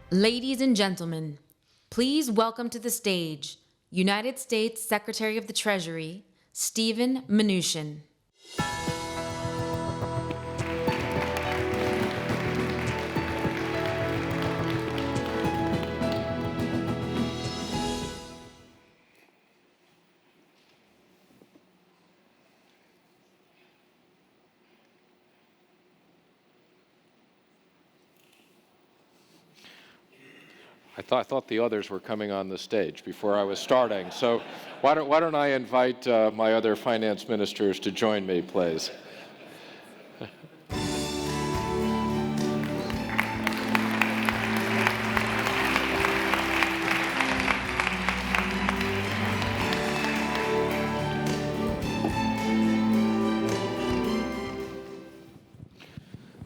Ladies and gentlemen, please welcome to the stage United States Secretary of the Treasury, Steven Mnuchin. I thought the others were coming on the stage before I was starting. So why don't I invite my other finance ministers to join me, please?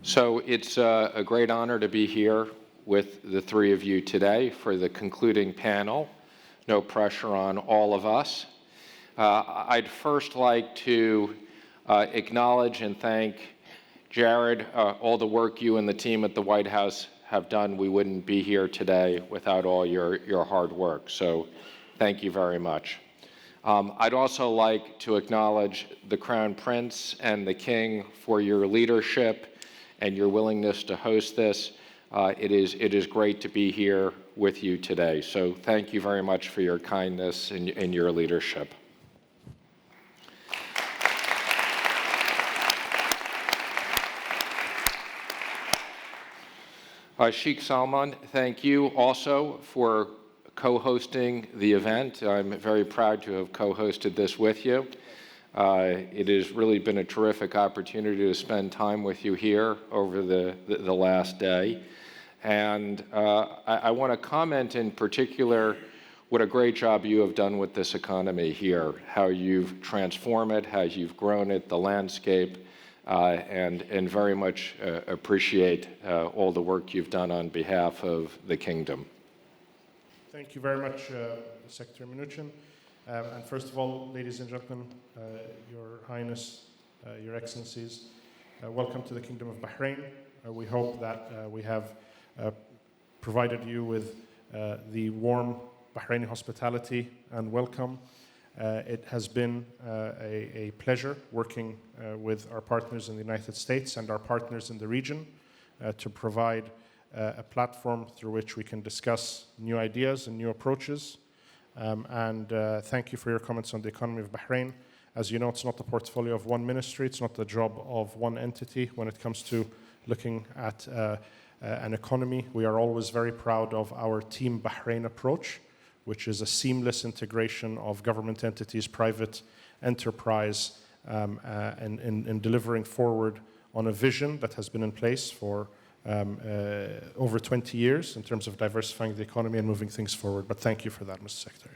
So it's a great honor to be here with the three of you today for the concluding panel. No pressure on all of us. I'd first like to acknowledge and thank Jared, all the work you and the team at the White House have done. We wouldn't be here today without all your hard work. So thank you very much. I'd also like to acknowledge the Crown Prince and the King for your leadership and your willingness to host this. It is great to be here with you today. So thank you very much for your kindness and your leadership. Sheikh Salman, thank you also for co-hosting the event. I'm very proud to have co-hosted this with you. It has really been a terrific opportunity to spend time with you here over the last day. And I want to comment in particular what a great job you have done with this economy here, how you've transformed it, how you've grown it, the landscape, and very much appreciate all the work you've done on behalf of the kingdom. Thank you very much, Secretary Mnuchin. And first of all, ladies and gentlemen, Your Highness, Your Excellencies, welcome to the Kingdom of Bahrain. We hope that we have provided you with the warm Bahraini hospitality and welcome. It has been a pleasure working with our partners in the United States and our partners in the region to provide a platform through which we can discuss new ideas and new approaches. Thank you for your comments on the economy of Bahrain. As you know, it's not the portfolio of one ministry, it's not the job of one entity when it comes to looking at an economy. We are always very proud of our Team Bahrain approach, which is a seamless integration of government entities, private enterprise, in delivering forward on a vision that has been in place for over 20 years in terms of diversifying the economy and moving things forward. But thank you for that, Mr. Secretary.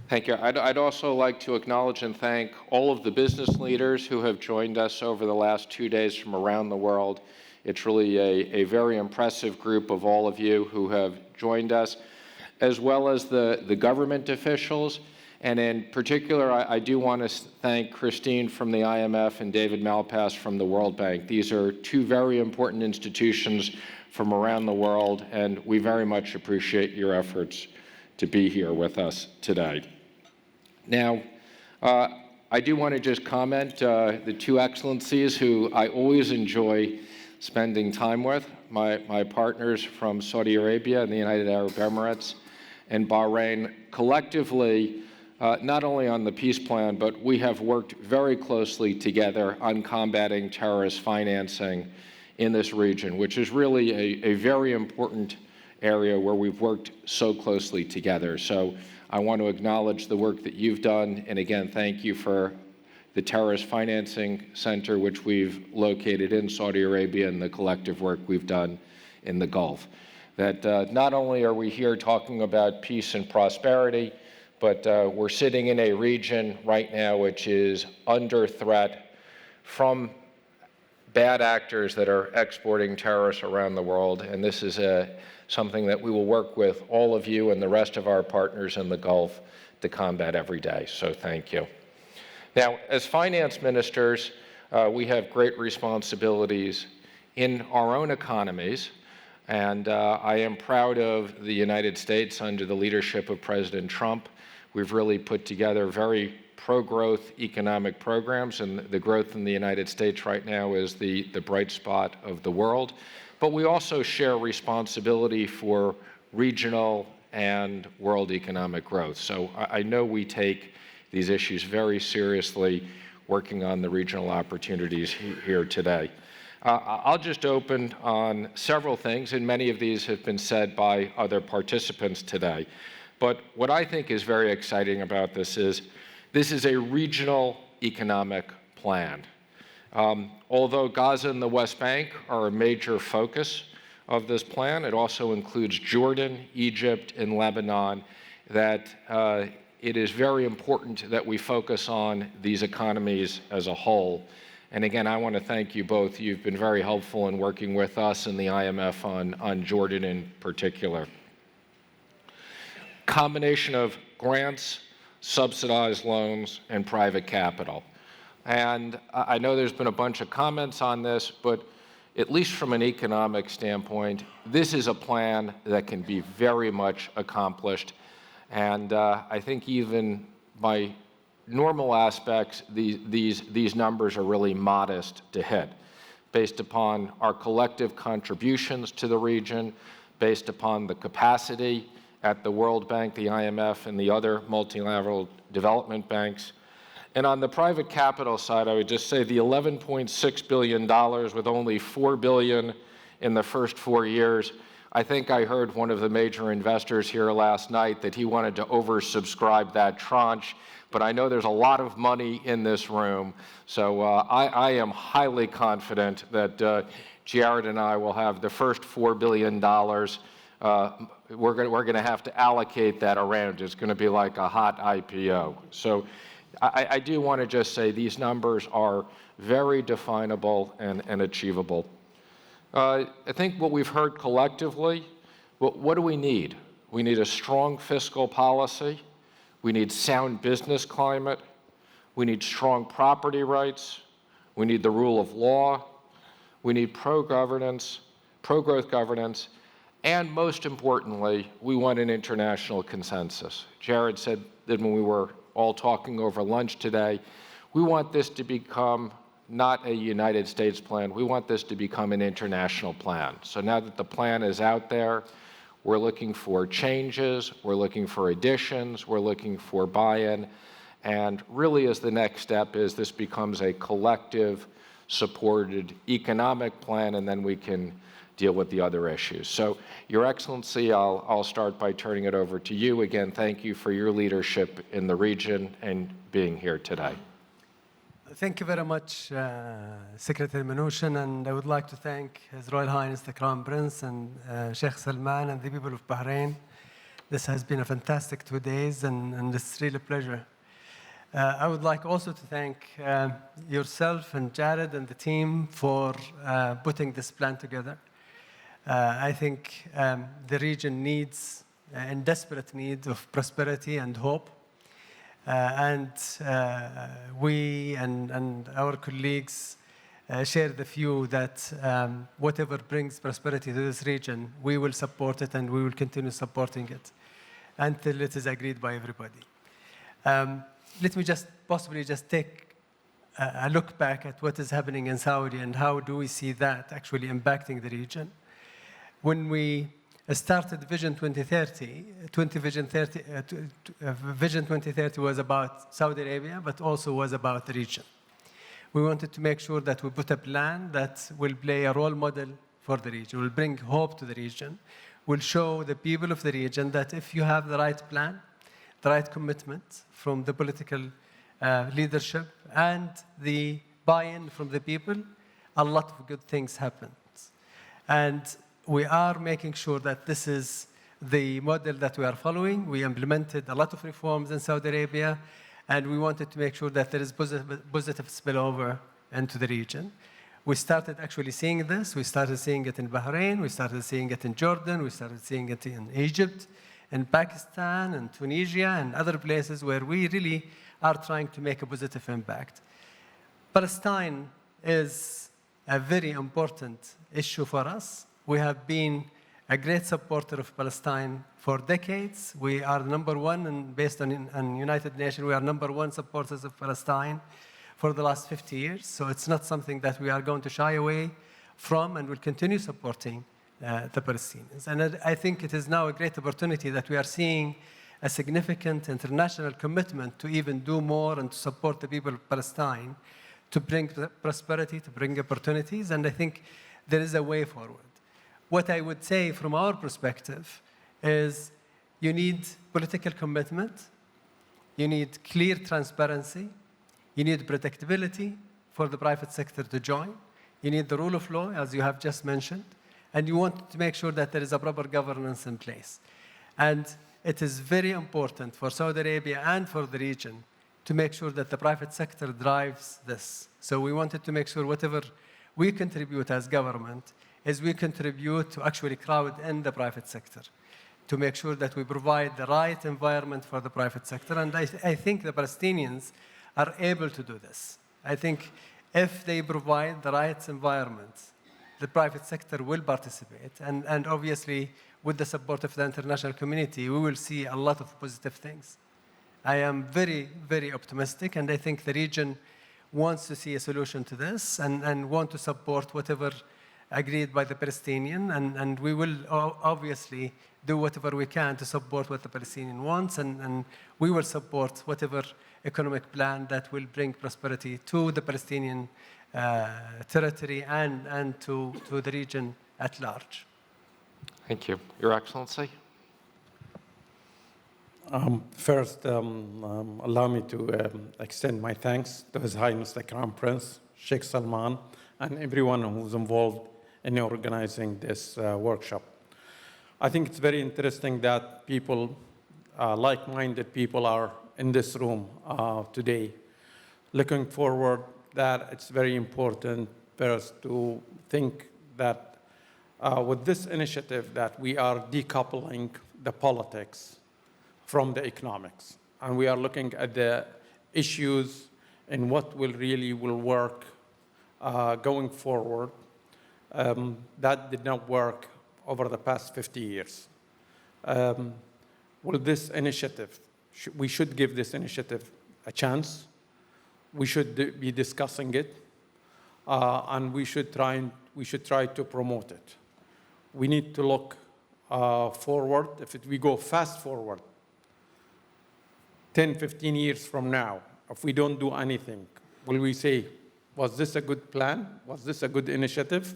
Thank you. I'd also like to acknowledge and thank all of the business leaders who have joined us over the last 2 days from around the world. It's really a very impressive group of all of you who have joined us, as well as the government officials. And in particular, I do want to thank Christine from the IMF and David Malpass from the World Bank. These are two very important institutions from around the world, and we very much appreciate your efforts to be here with us today. Now, I do want to just comment, the two excellencies who I always enjoy spending time with, my partners from Saudi Arabia and the United Arab Emirates and Bahrain, collectively, not only on the peace plan, but we have worked very closely together on combating terrorist financing in this region, which is really a very important area where we've worked so closely together. So I want to acknowledge the work that you've done, and again, thank you for the Terrorist Financing Center, which we've located in Saudi Arabia, and the collective work we've done in the Gulf. That not only are we here talking about peace and prosperity, but we're sitting in a region right now which is under threat from bad actors that are exporting terrorists around the world, and this is something that we will work with all of you and the rest of our partners in the Gulf to combat every day. So thank you. Now, as finance ministers, we have great responsibilities in our own economies And I am proud of the United States under the leadership of President Trump. We've really put together very pro-growth economic programs, and the growth in the United States right now is the bright spot of the world. But we also share responsibility for regional and world economic growth. So I know we take these issues very seriously, working on the regional opportunities here today. I'll just open on several things, and many of these have been said by other participants today. But what I think is very exciting about this is a regional economic plan. Although Gaza and the West Bank are a major focus of this plan, it also includes Jordan, Egypt, and Lebanon, that it is very important that we focus on these economies as a whole. And again, I want to thank you both. You've been very helpful in working with us and the IMF on Jordan in particular. Combination of grants, subsidized loans, and private capital. And I know there's been a bunch of comments on this, but at least from an economic standpoint, this is a plan that can be very much accomplished. And I think even by normal aspects, these numbers are really modest to hit, based upon our collective contributions to the region, based upon the capacity at the World Bank, the IMF, and the other multilateral development banks. And on the private capital side, I would just say the $11.6 billion with only $4 billion in the first 4 years. I think I heard one of the major investors here last night that he wanted to oversubscribe that tranche, but I know there's a lot of money in this room. So I am highly confident that Jared and I will have the first $4 billion. We're going to have to allocate that around. It's going to be like a hot IPO. So I do want to just say these numbers are very definable and achievable. I think what we've heard collectively, what do we need? We need a strong fiscal policy. We need sound business climate. We need strong property rights. We need the rule of law. We need pro-growth governance. And most importantly, we want an international consensus. Jared said that when we were all talking over lunch today, we want this to become not a United States plan. We want this to become an international plan. So now that the plan is out there, we're looking for changes, we're looking for additions, we're looking for buy-in, and really as the next step is this becomes a collective, supported economic plan, and then we can deal with the other issues. So, Your Excellency, I'll start by turning it over to you. Again, thank you for your leadership in the region and being here today. Thank you very much, Secretary Mnuchin, and I would like to thank His Royal Highness the Crown Prince and Sheikh Salman and the people of Bahrain. This has been a fantastic 2 days, and it's really a pleasure. I would like also to thank yourself and Jared and the team for putting this plan together. I think the region needs, in desperate need of prosperity and hope. We and our colleagues share the view that whatever brings prosperity to this region, we will support it and we will continue supporting it until it is agreed by everybody. Let me possibly take a look back at what is happening in Saudi and how do we see that actually impacting the region. When we started Vision 2030, Vision 2030 was about Saudi Arabia, but also was about the region. We wanted to make sure that we put a plan that will play a role model for the region, will bring hope to the region, will show the people of the region that if you have the right plan, the right commitment from the political leadership and the buy-in from the people, a lot of good things happen. And we are making sure that this is the model that we are following. We implemented a lot of reforms in Saudi Arabia, and we wanted to make sure that there is positive spillover into the region. We started actually seeing this. We started seeing it in Bahrain. We started seeing it in Jordan. We started seeing it in Egypt, in Pakistan, and Tunisia, and other places where we really are trying to make a positive impact. Palestine is a very important issue for us. We have been a great supporter of Palestine for decades. We are number one, and based on United Nations, we are number one supporters of Palestine for the last 50 years. So it's not something that we are going to shy away from, and will continue supporting the Palestinians. And I think it is now a great opportunity that we are seeing a significant international commitment to even do more and to support the people of Palestine, to bring prosperity, to bring opportunities, and I think there is a way forward. What I would say from our perspective is you need political commitment, you need clear transparency, you need predictability for the private sector to join, you need the rule of law, as you have just mentioned, and you want to make sure that there is a proper governance in place. And it is very important for Saudi Arabia and for the region to make sure that the private sector drives this. So we wanted to make sure whatever we contribute as government is we contribute to actually crowd in the private sector, to make sure that we provide the right environment for the private sector. And I think the Palestinians are able to do this. I think if they provide the right environment, the private sector will participate. And obviously, with the support of the international community, we will see a lot of positive things. I am very, very optimistic, and I think the region wants to see a solution to this and want to support whatever agreed by the Palestinian, and we will obviously do whatever we can to support what the Palestinian wants, and we will support whatever economic plan that will bring prosperity to the Palestinian territory and to the region at large. Thank you. Your Excellency. First, allow me to extend my thanks to His Highness the Crown Prince, Sheikh Salman, and everyone who's involved in organizing this workshop. I think it's very interesting that people, like-minded people, are in this room today. Looking forward, that it's very important for us to think that with this initiative that we are decoupling the politics from the economics. And we are looking at the issues and what will work going forward. That did not work over the past 50 years. Will this initiative, we should give this initiative a chance. We should be discussing it, and we should try to promote it. We need to look forward. If we go fast forward, 10, 15 years from now, if we don't do anything, will we say, was this a good plan? Was this a good initiative?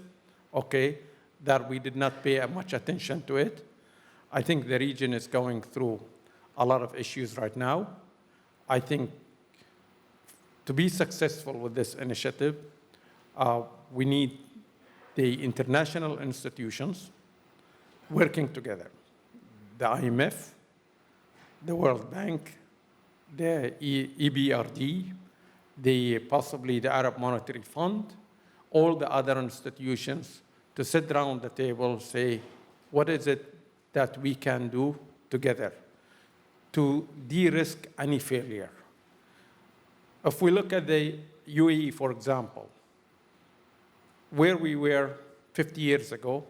Okay, that we did not pay much attention to it. I think the region is going through a lot of issues right now. I think to be successful with this initiative, we need the international institutions working together. The IMF, the World Bank, the EBRD, possibly the Arab Monetary Fund, all the other institutions to sit around the table, say, what is it that we can do together to de-risk any failure? If we look at the UAE, for example, where we were 50 years ago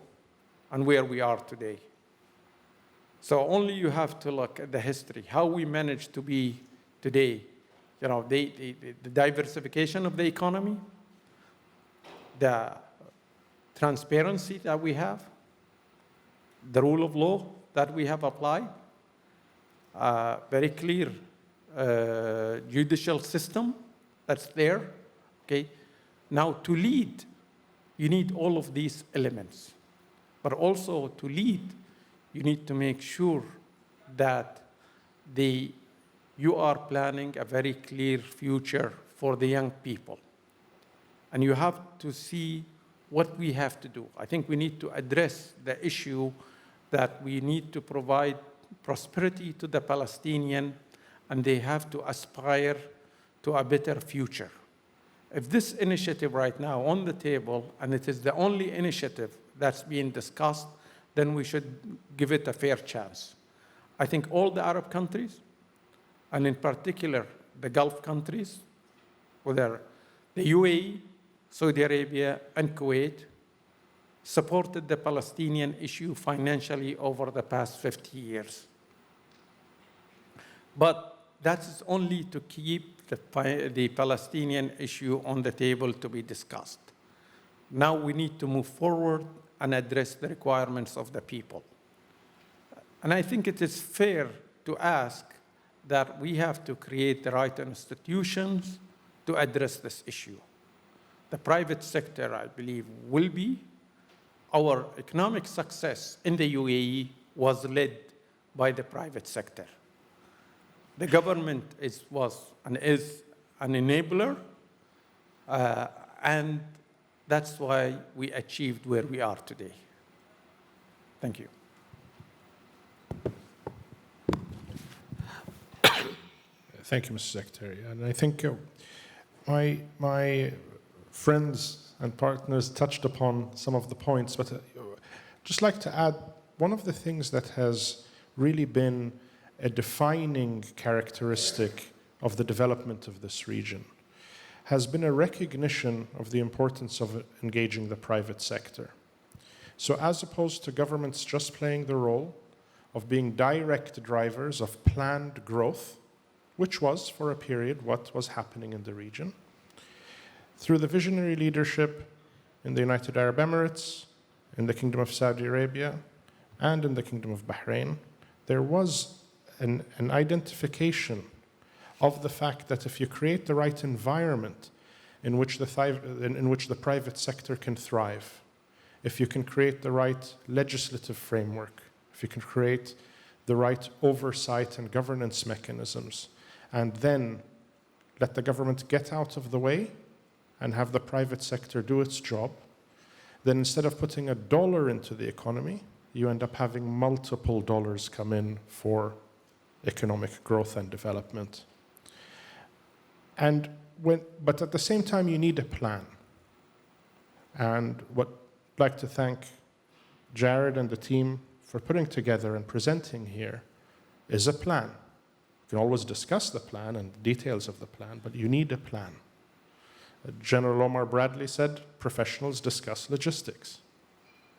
and where we are today. So only you have to look at the history, how we managed to be today. You know, the diversification of the economy, the transparency that we have, the rule of law that we have applied, very clear judicial system that's there. Okay, now to lead, you need all of these elements. But also to lead, you need to make sure that you are planning a very clear future for the young people. And you have to see what we have to do. I think we need to address the issue that we need to provide prosperity to the Palestinian, and they have to aspire to a better future. If this initiative right now on the table, and it is the only initiative that's being discussed, then we should give it a fair chance. I think all the Arab countries, and in particular the Gulf countries, whether the UAE, Saudi Arabia, and Kuwait, supported the Palestinian issue financially over the past 50 years. But that is only to keep the Palestinian issue on the table to be discussed. Now we need to move forward and address the requirements of the people. And I think it is fair to ask that we have to create the right institutions to address this issue. The private sector, I believe, will be. Our economic success in the UAE was led by the private sector. The government was and is an enabler, and that's why we achieved where we are today. Thank you. Thank you, Mr. Secretary. And I think my friends and partners touched upon some of the points, but just like to add, one of the things that has really been a defining characteristic of the development of this region has been a recognition of the importance of engaging the private sector. So as opposed to governments just playing the role of being direct drivers of planned growth, which was, for a period, what was happening in the region, through the visionary leadership in the United Arab Emirates, in the Kingdom of Saudi Arabia, and in the Kingdom of Bahrain, there was an identification of the fact that if you create the right environment in which the private sector can thrive, if you can create the right legislative framework, if you can create the right oversight and governance mechanisms, and then let the government get out of the way and have the private sector do its job, then instead of putting $1 into the economy, you end up having multiple dollars come in for economic growth and development. But at the same time, you need a plan. And I'd like to thank Jared and the team for putting together and presenting here is a plan. You can always discuss the plan and the details of the plan, but you need a plan. General Omar Bradley said, professionals discuss logistics.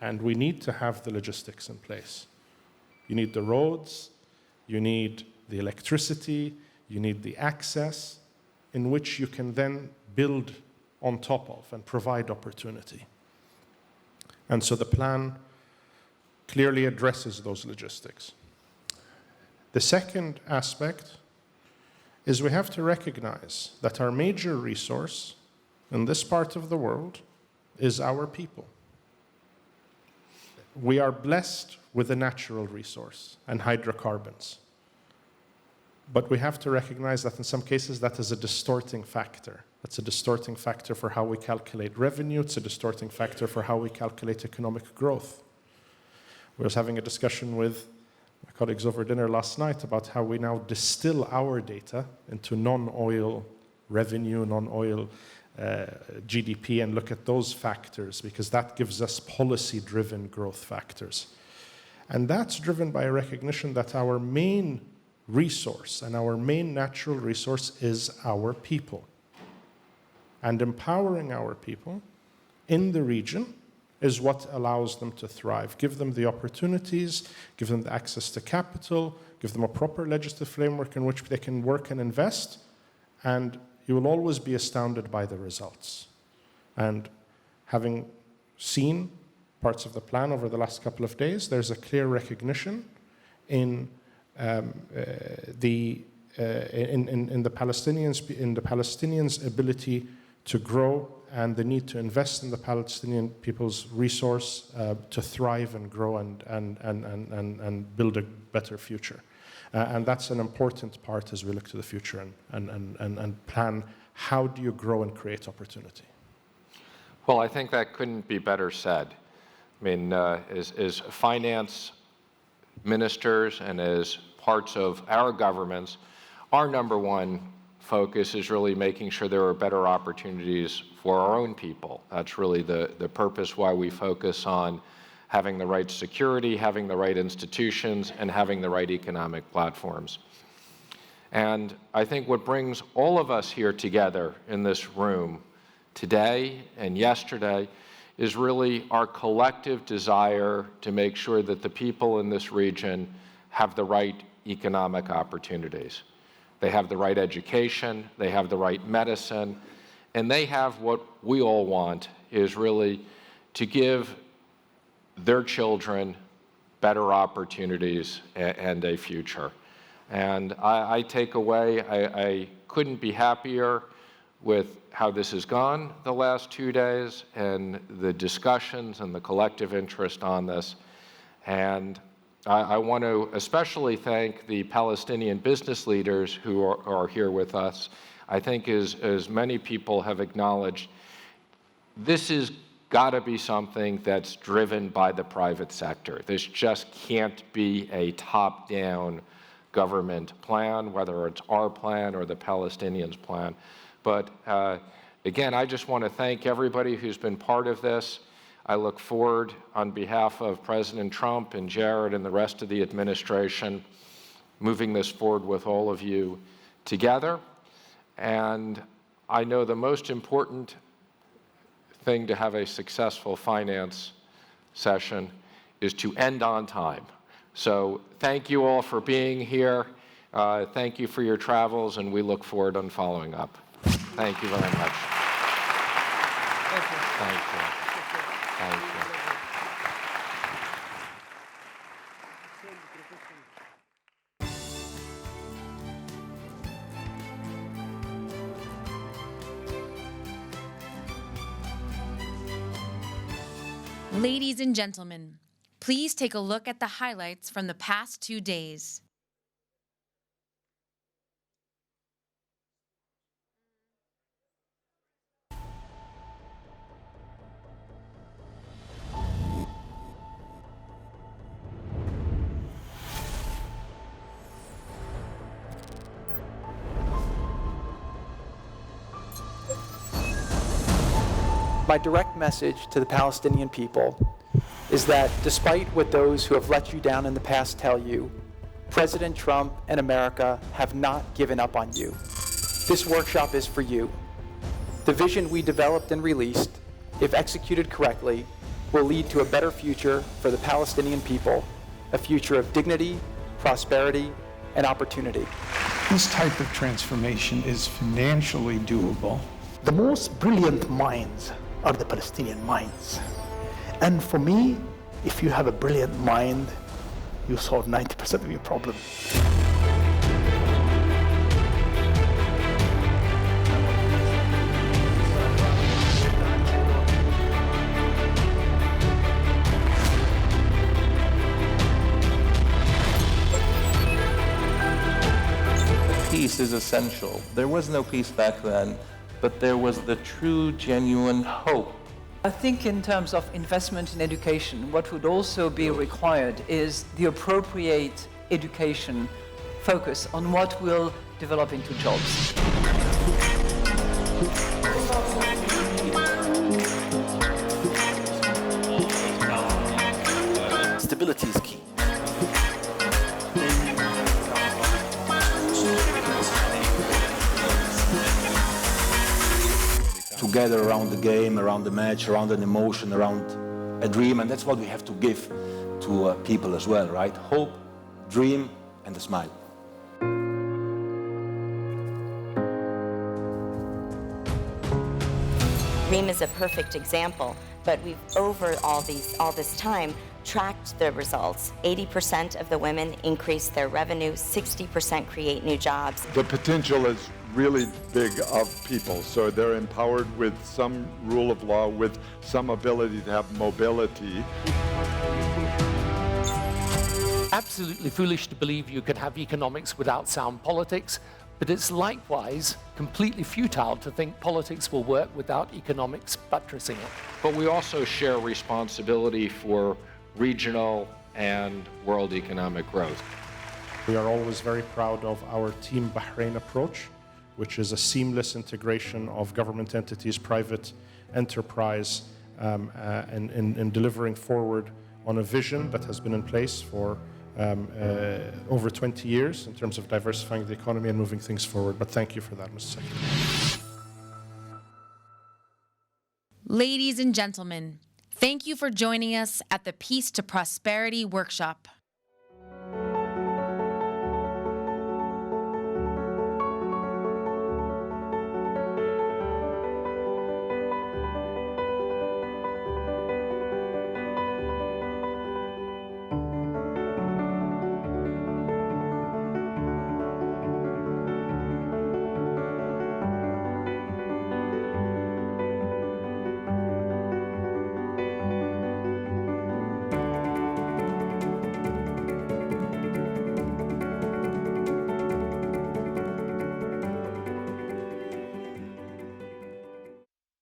And we need to have the logistics in place. You need the roads, you need the electricity, you need the access in which you can then build on top of and provide opportunity. And so the plan clearly addresses those logistics. The second aspect is we have to recognize that our major resource in this part of the world is our people. We are blessed with a natural resource and hydrocarbons. But we have to recognize that in some cases that is a distorting factor. It's a distorting factor for how we calculate revenue. It's a distorting factor for how we calculate economic growth. We was having a discussion with my colleagues over dinner last night about how we now distill our data into non-oil revenue, non-oil GDP, and look at those factors, because that gives us policy-driven growth factors. And that's driven by a recognition that our main resource and our main natural resource is our people. And empowering our people in the region is what allows them to thrive. Give them the opportunities, give them the access to capital, give them a proper legislative framework in which they can work and invest, and you will always be astounded by the results. And having seen parts of the plan over the last couple of days, there's a clear recognition in the Palestinians' ability to grow and the need to invest in the Palestinian people's resource to thrive and grow and build a better future. And that's an important part as we look to the future and plan how do you grow and create opportunity. Well, I think that couldn't be better said. I mean, as finance ministers and as parts of our governments, our number one focus is really making sure there are better opportunities for our own people. That's really the purpose why we focus on having the right security, having the right institutions, and having the right economic platforms. And I think what brings all of us here together in this room today and yesterday is really our collective desire to make sure that the people in this region have the right economic opportunities. They have the right education, they have the right medicine, and they have what we all want, is really to give their children better opportunities and a future. And I take away, I couldn't be happier with how this has gone the last 2 days and the discussions and the collective interest on this. And I want to especially thank the Palestinian business leaders who are here with us. I think as many people have acknowledged, this has got to be something that's driven by the private sector. This just can't be a top-down government plan, whether it's our plan or the Palestinians' plan. But again, I just want to thank everybody who's been part of this. I look forward, on behalf of President Trump and Jared and the rest of the administration, moving this forward with all of you together. And I know the most important thing to have a successful finance session is to end on time. So thank you all for being here. Thank you for your travels, and we look forward on following up. Thank you very much. Thank you. Thank you. Thank you. Ladies and gentlemen, please take a look at the highlights from the past 2 days. My direct message to the Palestinian people is that despite what those who have let you down in the past tell you, President Trump and America have not given up on you. This workshop is for you. The vision we developed and released, if executed correctly, will lead to a better future for the Palestinian people, a future of dignity, prosperity, and opportunity. This type of transformation is financially doable. The most brilliant minds are the Palestinian minds. And for me, if you have a brilliant mind, you solve 90% of your problem. Peace is essential. There was no peace back then, but there was the true, genuine hope. I think in terms of investment in education, what would also be required is the appropriate education focus on what will develop into jobs. Stability is key. Together around the game, around the match, around an emotion, around a dream, and that's what we have to give to people as well, right? Hope, dream, and a smile. Reem is a perfect example, but we've over all this time tracked the results. 80% of the women increase their revenue, 60% create new jobs. The potential is really big of people, so they're empowered with some rule of law, with some ability to have mobility. Absolutely foolish to believe you can have economics without sound politics, but it's likewise completely futile to think politics will work without economics buttressing it. But we also share responsibility for regional and world economic growth. We are always very proud of our Team Bahrain approach, which is a seamless integration of government entities, private enterprise, in delivering forward on a vision that has been in place for over 20 years in terms of diversifying the economy and moving things forward. But thank you for that, Mr. Secretary. Ladies and gentlemen, Thank you for joining us at the Peace to Prosperity Workshop.